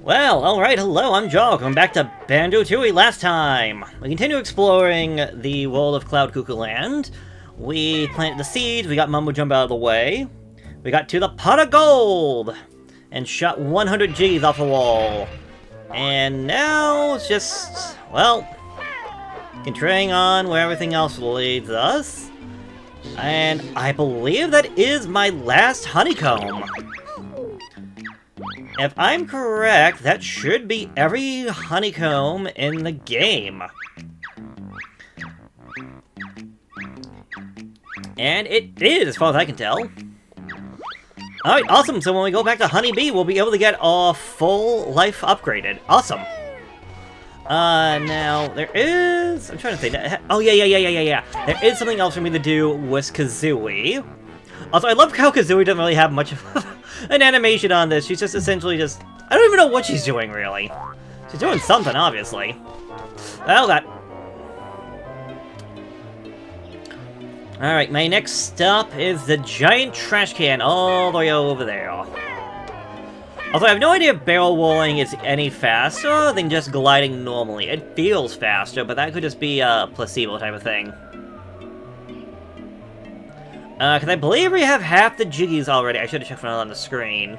Well, alright, hello, I'm Joe, coming back to Banjo-Tooie last time. We continue exploring the world of Cloud Cuckoo Land. We planted the seeds, we got Mumbo Jumbo out of the way. We got to the pot of gold! And shot 100 Jiggies off the wall. And now it's just, well, continuing on where everything else leads us. And I believe that is my last honeycomb. If I'm correct, that should be every honeycomb in the game. And it is, as far as I can tell. Alright, awesome. So when we go back to Honeybee, we'll be able to get our full life upgraded. Awesome. Now, there is... I'm trying to think. Oh, yeah. There is something else for me to do with Kazooie. Also, I love how Kazooie doesn't really have much of an animation on this. She's just essentially just... I don't even know what she's doing, really. She's doing something, obviously. Well, that... Alright, my next stop is the giant trash can all the way over there. Although I have no idea if barrel rolling is any faster than just gliding normally. It feels faster, but that could just be a placebo type of thing. Because I believe we have half the Jiggies already. I should have checked for that on the screen.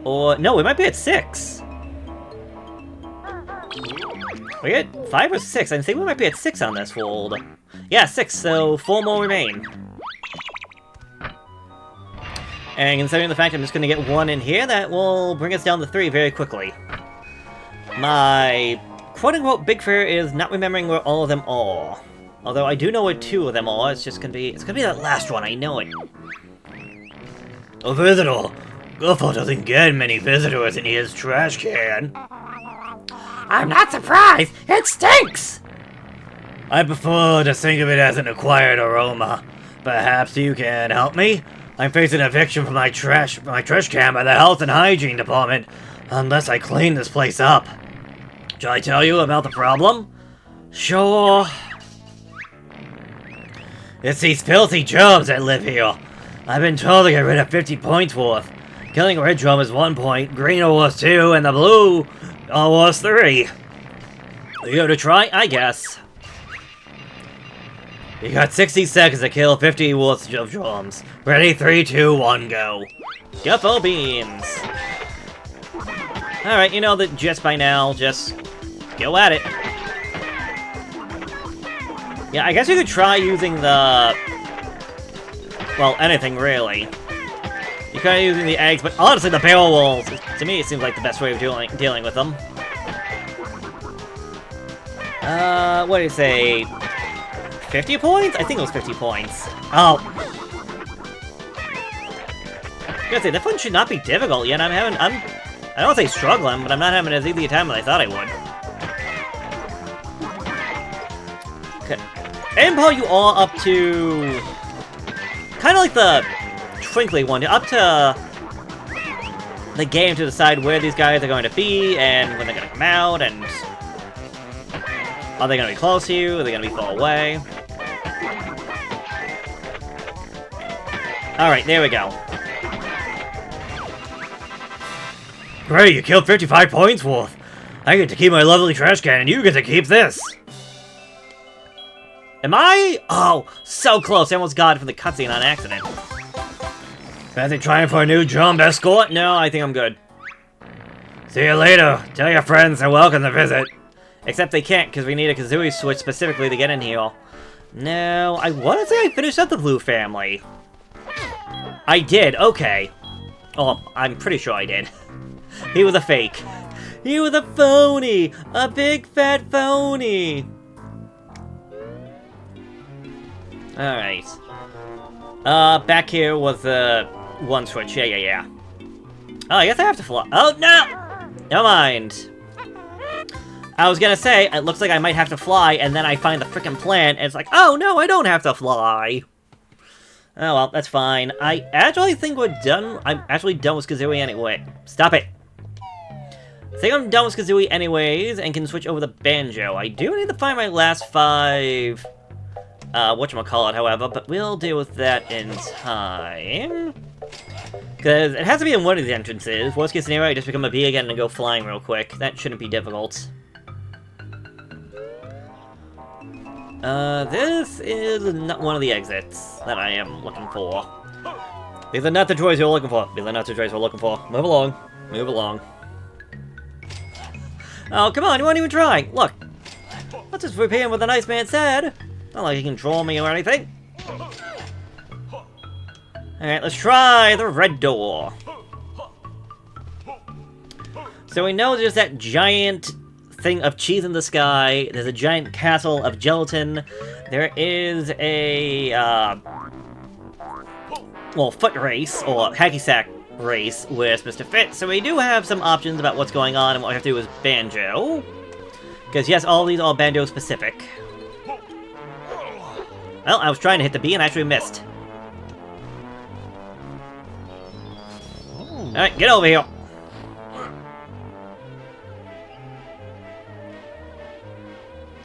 Or, no, we might be at 6. We at 5 or 6? I think we might be at 6 on this fold. Yeah, 6, so 4 more remain. And considering the fact I'm just going to get 1 in here, that will bring us down to 3 very quickly. My quote-unquote big fear is not remembering where all of them are. Although I do know where 2 of them are, it's gonna be that last one, I know it. A visitor! Guffo doesn't get many visitors in his trash can. I'm not surprised! It stinks! I prefer to think of it as an acquired aroma. Perhaps you can help me? I'm facing eviction from my trash can by the Health and Hygiene Department, unless I clean this place up. Shall I tell you about the problem? Sure. It's these filthy germs that live here. I've been told to get rid of 50 points worth. Killing a red drum is 1 point, green are worth 2, and the blue are worth 3. You go to try? I guess. You got 60 seconds to kill 50 worth of drums. Ready, 3, 2, 1, go. Guffo beams. Alright, you know the gist by now, just go at it. Yeah, I guess you could try using the... well, anything, really. You could using the eggs, but honestly, the barrel rolls, to me, it seems like the best way of dealing with them. What do you say? 50 points? I think it was 50 points. Oh. I gotta say, that one should not be difficult yet. I don't want to say struggling, but I'm not having as easy a time as I thought I would. And Paul, you are up to... kind of like the twinkly one, up to the game to decide where these guys are going to be, and when they're going to come out, and... are they going to be close to you? Are they going to be far away? Alright, there we go. Great, you killed 55 points worth. I get to keep my lovely trash can, and you get to keep this. Am I? Oh, so close. I almost got it from the cutscene on accident. Fancy trying for a new jump escort? No, I think I'm good. See you later. Tell your friends they're welcome to visit. Except they can't, because we need a Kazooie switch specifically to get in here. No, I want to say I finished up the Blue family. I did, okay. Oh, I'm pretty sure I did. He was a fake. He was a phony! A big fat phony! Alright. Back here was the one switch. Yeah. Oh, I guess I have to fly. Oh, no! Never mind. I was gonna say, it looks like I might have to fly, and then I find the frickin' plant, and it's like, oh, no, I don't have to fly. Oh, well, that's fine. I actually think we're done. I'm actually done with Kazooie anyway. Stop it. I think I'm done with Kazooie anyways, and can switch over to Banjo. I do need to find my last 5... whatchamacallit, however, but we'll deal with that in time. Because it has to be in one of these entrances. Worst case scenario, I just become a bee again and go flying real quick. That shouldn't be difficult. This is not one of the exits that I am looking for. These are not the droids you're looking for. These are not the droids we're looking for. Move along. Move along. Oh, come on, you won't even try. Look. Let's just repeat what the nice man said. Not like he can draw me or anything. Alright, let's try the red door. So we know there's that giant thing of cheese in the sky. There's a giant castle of gelatin. There is a, well, foot race, or hacky sack race with Mr. Fit. So we do have some options about what's going on, and what we have to do is Banjo. Because yes, all these are Banjo specific. Well, I was trying to hit the bee and actually missed. Alright, get over here.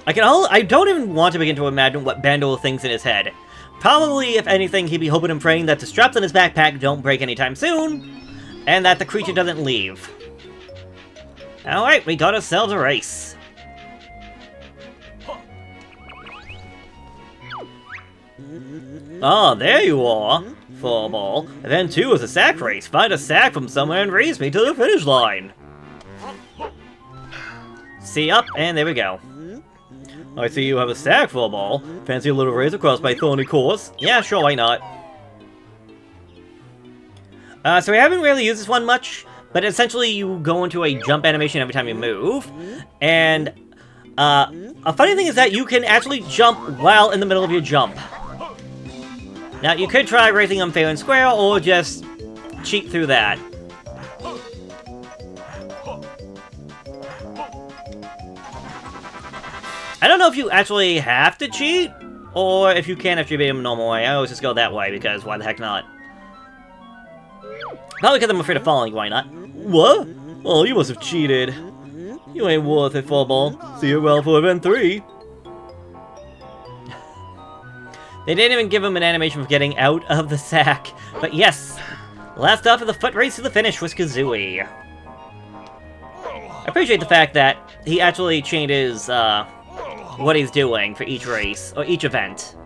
I don't even want to begin to imagine what Banjo thinks in his head. Probably, if anything, he'd be hoping and praying that the straps on his backpack don't break anytime soon, and that the creature doesn't leave. Alright, we got ourselves a race. Ah, there you are. Furball. Event 2 is a sack race. Find a sack from somewhere and race me to the finish line. See up, and there we go. I see you have a sack, Furball. Fancy a little race across my thorny course? Yeah, sure, why not? So we haven't really used this one much, but essentially you go into a jump animation every time you move, and a funny thing is that you can actually jump while in the middle of your jump. Now, you could try racing them fair and square, or just cheat through that. I don't know if you actually have to cheat, or if you can if you beat them a normal way. I always just go that way, because why the heck not? Probably because I'm afraid of falling, why not? What? Oh, you must have cheated. You ain't worth it, Furball. See you around for Event 3. They didn't even give him an animation for getting out of the sack. But yes, last off of the foot race to the finish was Kazooie. I appreciate the fact that he actually changes what he's doing for each race, or each event.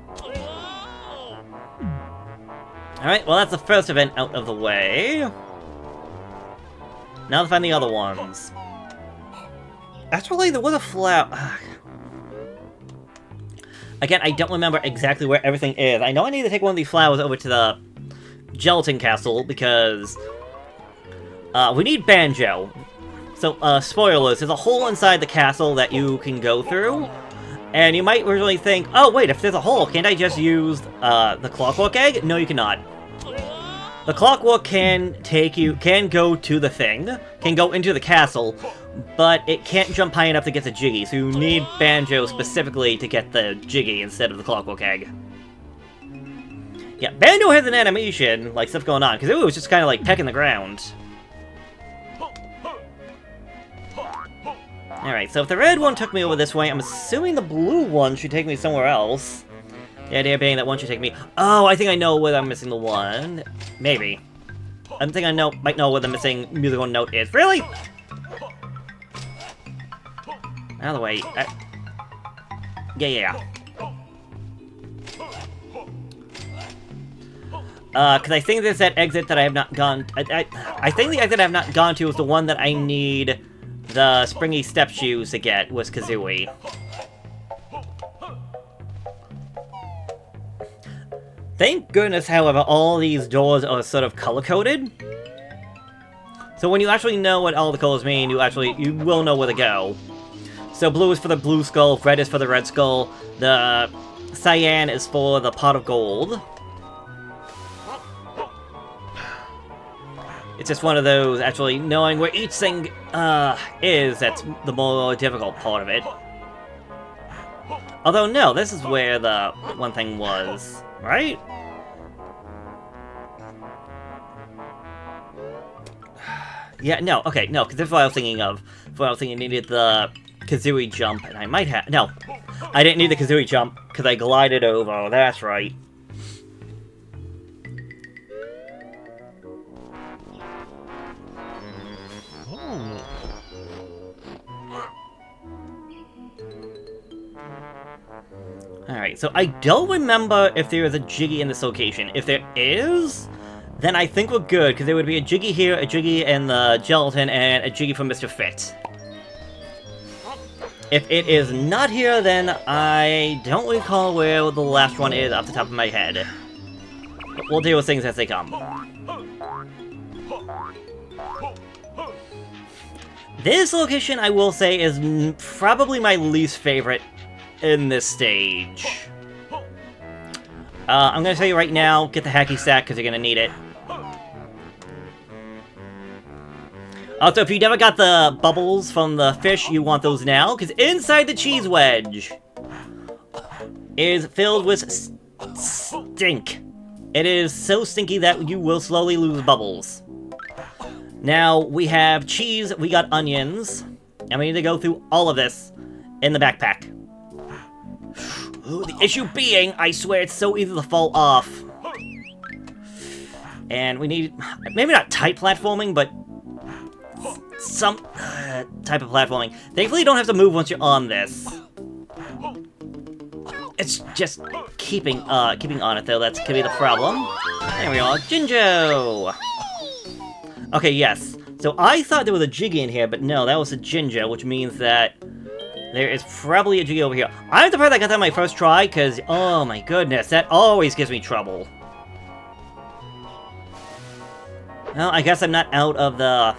Alright, well that's the first event out of the way. Now to find the other ones. Actually, there was a flower. Again, I don't remember exactly where everything is. I know I need to take one of these flowers over to the Gelatin Castle, because we need Banjo. So, spoilers, there's a hole inside the castle that you can go through, and you might really think, oh wait, if there's a hole, can't I just use the Clockwork Egg? No, you cannot. The Clockwork can go to the thing, can go into the castle, but it can't jump high enough to get the Jiggy, so you need Banjo specifically to get the Jiggy instead of the Clockwork Egg. Yeah, Banjo has an animation, like stuff going on, because it was just kind of like pecking the ground. Alright, so if the red one took me over this way, I'm assuming the blue one should take me somewhere else. The idea being that one should take me... Oh, I think I know where I'm missing the one. Maybe. I think I might know where the missing musical note is. Really? Out of the way. Yeah. Because I think there's that exit that I have not gone... I think the exit I have not gone to is the one that I need the springy step shoes to get, was Kazooie. Thank goodness, however, all these doors are sort of color-coded. So when you actually know what all the colors mean, you will know where to go. So blue is for the blue skull, red is for the red skull, the cyan is for the pot of gold. It's just one of those, actually knowing where each thing is, that's the more difficult part of it. Although, no, this is where the one thing was, right? Yeah, no, okay, no, because this is what I was thinking of. What I was thinking needed the Kazooie jump, and I might have... No, I didn't need the Kazooie jump, because I glided over, that's right. Alright, so I don't remember if there is a Jiggy in this location. If there is, then I think we're good, because there would be a Jiggy here, a Jiggy in the Gela-TON, and a Jiggy from Mr. Fit. If it is not here, then I don't recall where the last one is off the top of my head. But we'll deal with things as they come. This location, I will say, is probably my least favorite in this stage. I'm gonna tell you right now, get the hacky sack, because you're gonna need it. Also, if you never got the bubbles from the fish, you want those now, because inside the cheese wedge is filled with stink. It is so stinky that you will slowly lose bubbles. Now, we have cheese, we got onions, and we need to go through all of this in the backpack. Ooh, the issue being, I swear it's so easy to fall off. And we need, maybe not tight platforming, but some type of platforming. Thankfully, you don't have to move once you're on this. It's just keeping on it, though. That's gonna be the problem. There we are, Jinjo! Okay, yes. So I thought there was a Jiggy in here, but no, that was a Jinjo, which means that there is probably a Jiggy over here. I'm surprised I got that on my first try, because, oh my goodness, that always gives me trouble. Well, I guess I'm not out of the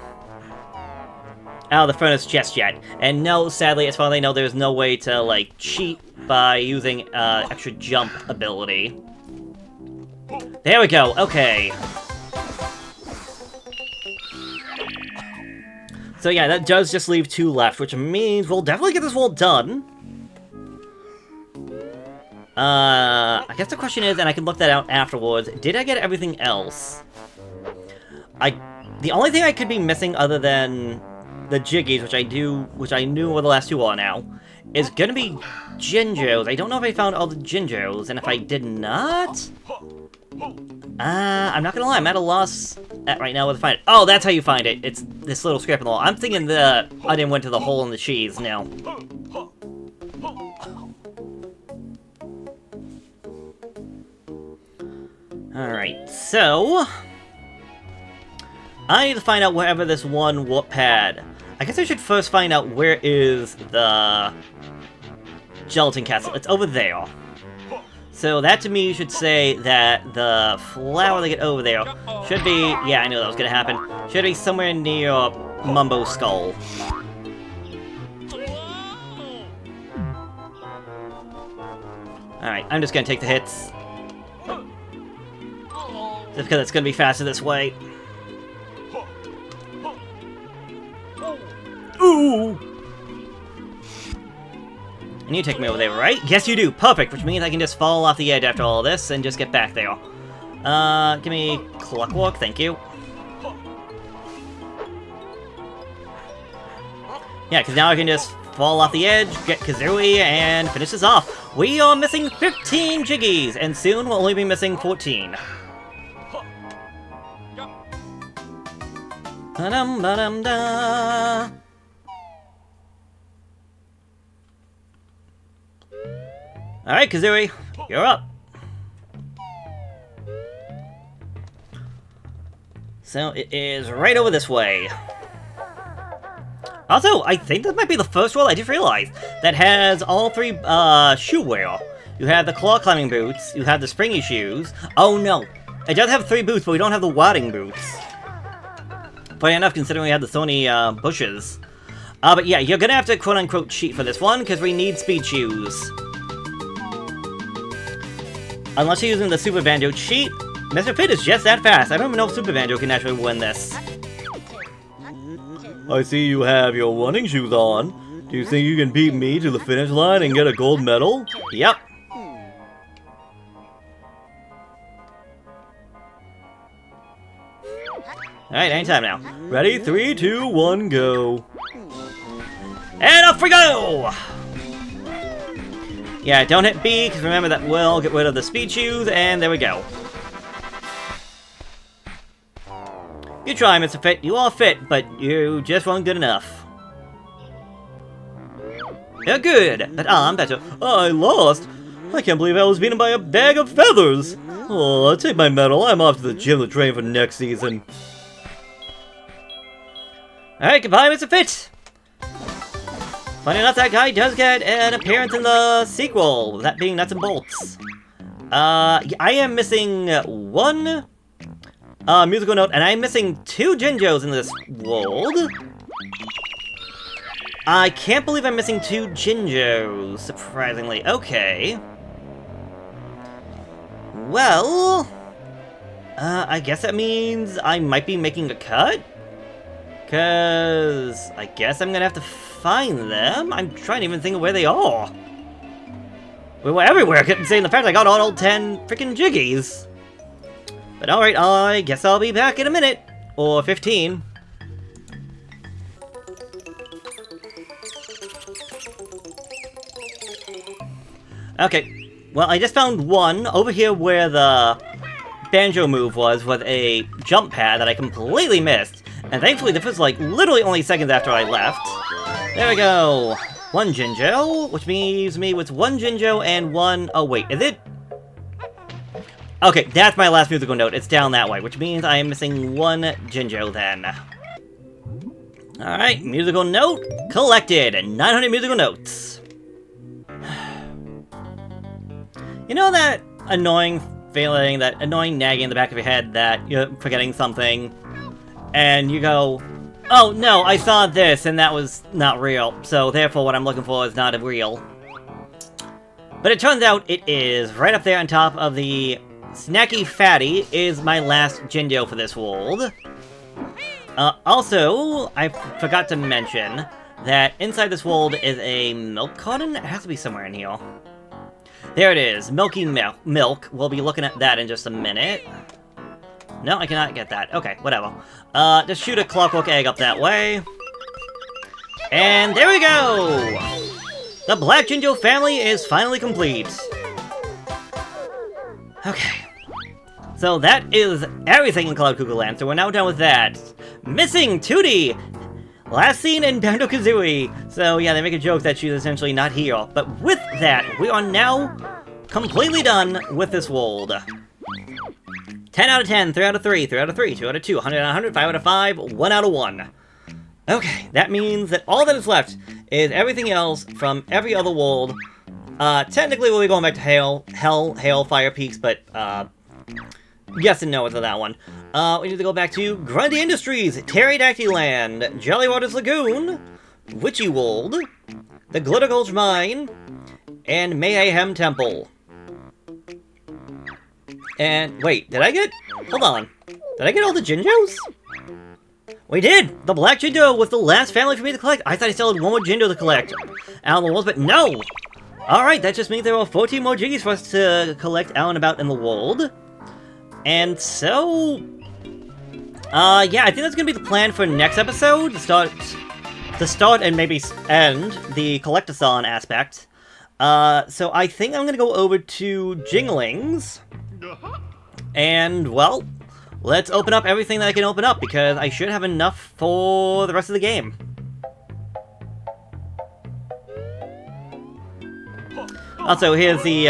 furnace just yet. And no, sadly, as far as I know, there's no way to, like, cheat by using extra jump ability. There we go, okay. So yeah, that does just leave 2 left, which means we'll definitely get this wall done. I guess the question is, and I can look that out afterwards, did I get everything else? The only thing I could be missing other than the Jiggies, which I knew where the last 2 are now, is gonna be Jinjos. I don't know if I found all the Jinjos, and if I did not... I'm not gonna lie, I'm at a loss right now where to find it. Oh, that's how you find it. It's this little scrap in the wall. I'm thinking the onion went to the hole in the cheese now. Alright, so... I need to find out wherever this one warp pad. I guess I should first find out where is the Gela-TON castle. It's over there. So that to me should say that the flower they get over there should be... Yeah, I knew that was gonna happen. Should be somewhere near Mumbo's skull. Alright, I'm just gonna take the hits. Just because it's gonna be faster this way. Ooh! And you take me over there, right? Yes, you do. Perfect, which means I can just fall off the edge after all this and just get back there. Give me Clockwork, thank you. Yeah, because now I can just fall off the edge, get Kazooie, and finish this off. We are missing 15 Jiggies, and soon we'll only be missing 14. Ba-dum-ba-dum-da. Alright, Kazooie, you're up. So, it is right over this way. Also, I think this might be the first world I just realized that has all 3 shoe wear. You have the claw climbing boots, you have the springy shoes. Oh no, it does have 3 boots, but we don't have the wadding boots. Funny enough, considering we have the thorny bushes. But yeah, you're gonna have to quote-unquote cheat for this one, because we need speed shoes. Unless you're using the Super Banjo cheat, Mr. Fit is just that fast. I don't even know if Super Banjo can actually win this. I see you have your running shoes on. Do you think you can beat me to the finish line and get a gold medal? Yep. Alright, anytime now. Ready? 3, 2, 1, go. And off we go! Yeah, don't hit B, because remember that will get rid of the speed shoes, and there we go. You try, Mr. Fit. You are fit, but you just weren't good enough. You're good, but I'm better. I lost. I can't believe I was beaten by a bag of feathers! Oh, take my medal, I'm off to the gym to train for next season. Alright, goodbye, Mr. Fit! Funny enough, that guy does get an appearance in the sequel, that being Nuts and Bolts. I am missing one musical note, and I'm missing 2 Jinjos in this world. I can't believe I'm missing 2 Jinjos, surprisingly. Okay. Well, I guess that means I might be making a cut? Because I guess I'm gonna have to find them. I'm trying to even think of where they are. We were everywhere, considering the fact I got all 10 freaking Jiggies. But alright, I guess I'll be back in a minute. Or 15. Okay, well, I just found one over here where the Banjo move was a jump pad that I completely missed. And thankfully, this was like literally only seconds after I left. There we go. 1 Jinjo, which leaves me with 1 Jinjo and 1... Oh, wait, is it? Okay, that's my last musical note. It's down that way, which means I am missing 1 Jinjo then. Alright, musical note collected. 900 musical notes. You know that annoying feeling, that annoying nagging in the back of your head that you're forgetting something, and you go, oh no, I saw this and that was not real, so therefore what I'm looking for is not real. But it turns out it is. Right up there on top of the Snacky Fatty is my last Jinjo for this world. Also, I forgot to mention that inside this world is a milk carton. It has to be somewhere in here. There it is, milky milk. We'll be looking at that in just a minute. No, I cannot get that. Okay, whatever. Just shoot a clockwork egg up that way. And there we go! The Black Jinjo family is finally complete. Okay. So that is everything in Cloud Cuckoo Land, so we're now done with that. Missing Tootie! Last seen in Banjo-Tooie. So yeah, they make a joke that she's essentially not here. But with that, we are now completely done with this world. 10 out of 10, 3 out of 3, 3 out of 3, 2 out of 2, 100 out of 100, 5 out of 5, 1 out of 1. Okay, that means that all that is left is everything else from every other world. Technically we'll be going back to Hell, Fire Peaks, but yes and no to that one. We need to go back to Grundy Industries, Pterodactyl Land, Jolly Waters Lagoon, Witchy World, the Glitter Gulch Mine, and Mayhem Temple. And, wait, did I get... Hold on. Did I get all the Jinjos? We did! The Black Jinjo was the last family for me to collect. I thought I still had 1 more Jinjo to collect out in the world, but no! Alright, that just means there are 14 more Jiggies for us to collect out and about in the world. And so... yeah, I think that's gonna be the plan for next episode, to start and maybe end the collectathon aspect. So I think I'm gonna go over to Jinglings. And, well, let's open up everything that I can open up, because I should have enough for the rest of the game. Also, here's the,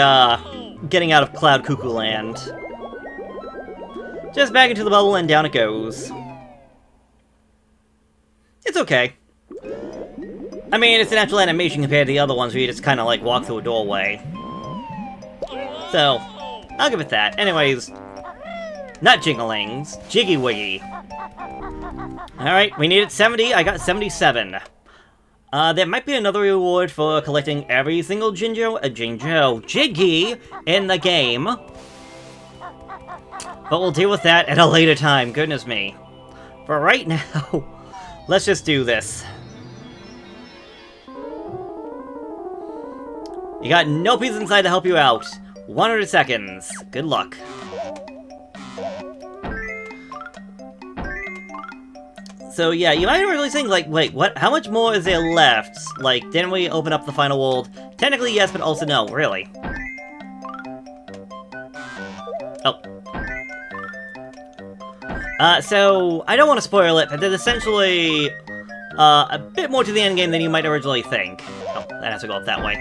getting out of Cloud Cuckoo Land. Just back into the bubble and down it goes. It's okay. I mean, it's an actual animation compared to the other ones where you just kind of, like, walk through a doorway. So, I'll give it that. Anyways, not Jinglings, Jiggy Wiggy. Alright, we needed 70, I got 77. There might be another reward for collecting every single Jiggy in the game. But we'll deal with that at a later time, goodness me. For right now, let's just do this. You got no peas inside to help you out. 100 seconds. Good luck. So yeah, you might really think, like, wait, what? How much more is there left? Like, didn't we open up the final world? Technically yes, but also no, really. Oh. So, I don't want to spoil it, but there's essentially a bit more to the endgame than you might originally think. Oh, that has to go up that way.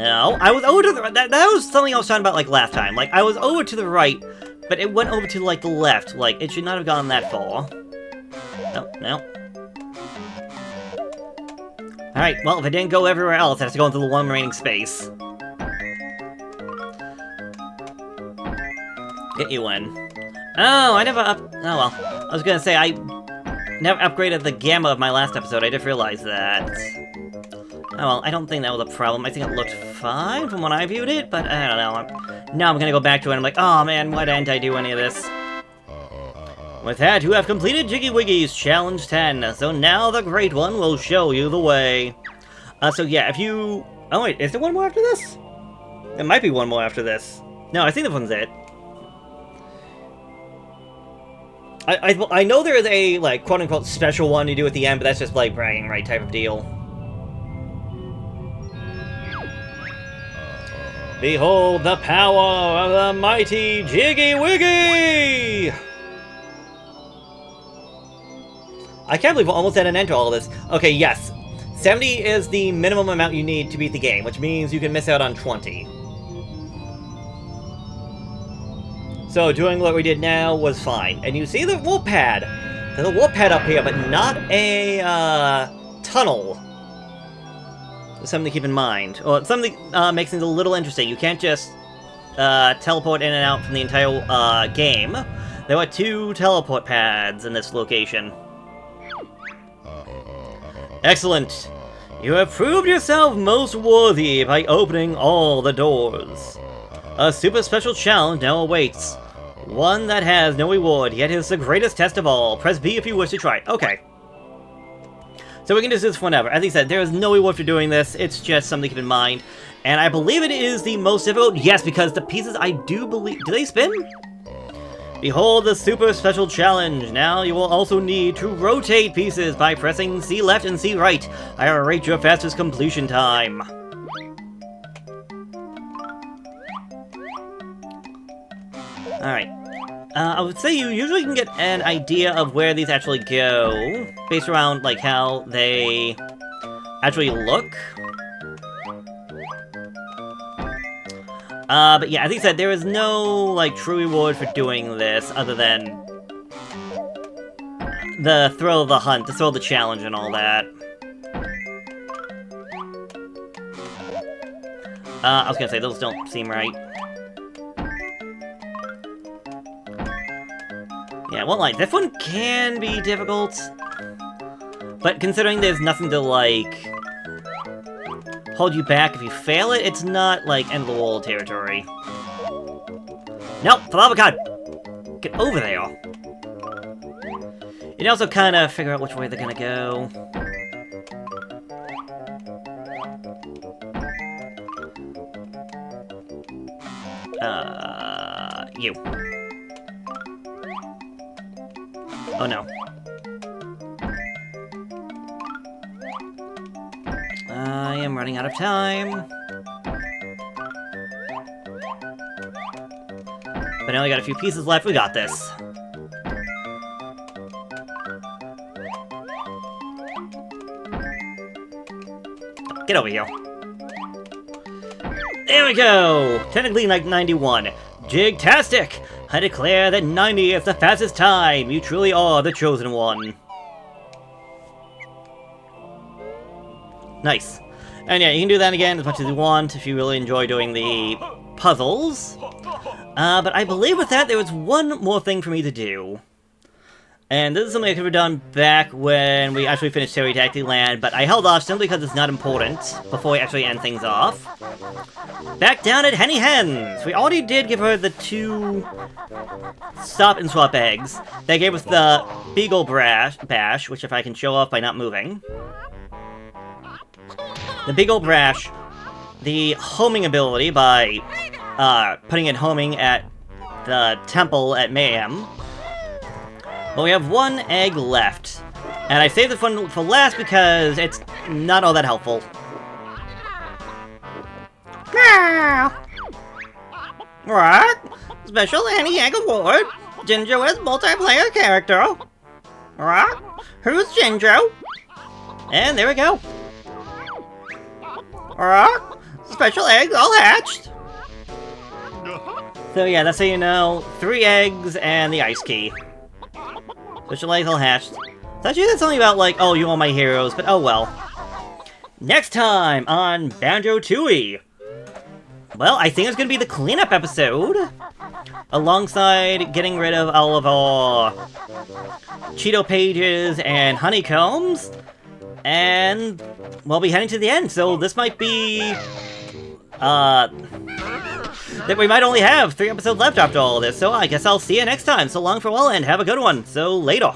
No, I was over to the right. That was something I was talking about, like, last time. Like, I was over to the right, but it went over to, like, the left. Like, it should not have gone that far. No, no. Alright, well, if it didn't go everywhere else, it has to go into the one remaining space. Get you in. Oh, I never oh well. I was gonna say, I never upgraded the gamma of my last episode, I did realize that. Oh well, I don't think that was a problem. I think it looked fine from when I viewed it, but I don't know. Now I'm gonna go back to it and I'm like, oh man, why didn't I do any of this? With that, you have completed Jiggy Wiggy's Challenge 10, so now the Great One will show you the way. So yeah, if you... Oh wait, is there one more after this? There might be one more after this. No, I think this one's it. I know there is a, like, quote-unquote special one you do at the end, but that's just, like, bragging right type of deal. Behold the power of the mighty Jiggy Wiggy! I can't believe we're almost at an end to all of this. Okay, yes. 70 is the minimum amount you need to beat the game, which means you can miss out on 20. So doing what we did now was fine. And you see the warp pad. There's a warp pad up here, but not a tunnel. Something to keep in mind. Or something makes things a little interesting. You can't just teleport in and out from the entire game. There are 2 teleport pads in this location. Excellent! You have proved yourself most worthy by opening all the doors. A super special challenge now awaits. One that has no reward, yet is the greatest test of all. Press B if you wish to try it. Okay. So we can do this whenever. As I said, there is no reward for doing this. It's just something to keep in mind. And I believe it is the most difficult. Yes, because the pieces I do believe... Do they spin? Behold the super special challenge. Now you will also need to rotate pieces by pressing C left and C right. I will rate your fastest completion time. Alright. I would say you usually can get an idea of where these actually go, based around, like, how they actually look. But yeah, as I said, there is no, like, true reward for doing this, other than the thrill of the hunt, the thrill of the challenge and all that. I was gonna say, those don't seem right. Yeah, well, like, this one can be difficult, but considering there's nothing to, like, hold you back if you fail it, it's not, like, end-of-the-world territory. Nope, Lava Cod! Get over there! You can also kind of figure out which way they're gonna go. You. Oh no. I am running out of time. But I only got a few pieces left. We got this. Get over here. There we go! Technically, like 91. Jig-tastic! I declare that 90 is the fastest time. You truly are the chosen one. Nice. And yeah, you can do that again as much as you want if you really enjoy doing the puzzles. But I believe with that there was one more thing for me to do. And this is something I could have done back when we actually finished Gela-TON Land, but I held off simply because it's not important before we actually end things off. Back down at Henny Hen's! We already did give her the 2 stop and swap eggs. They gave us the Beagle Bash, which if I can show off by not moving. The Beagle Bash, the homing ability by putting in homing at the temple at Mayhem. But we have 1 egg left. And I saved this one for last because it's not all that helpful. What? Special Henny Egg Award? Jinjo as multiplayer character. What? Who's Jinjo? And there we go. What? special eggs all hatched. So yeah, that's how you know. 3 eggs and the ice key. Special eggs all hatched. So actually that's only about like, oh, you want my heroes, but oh well. Next time on Banjo-Tooie. Well, I think it's gonna be the cleanup episode. Alongside getting rid of all of our Cheeto pages and honeycombs. And we'll be heading to the end, so this might be... that we might only have 3 episodes left after all of this, so I guess I'll see you next time. So long, farewell, and have a good one. So, later.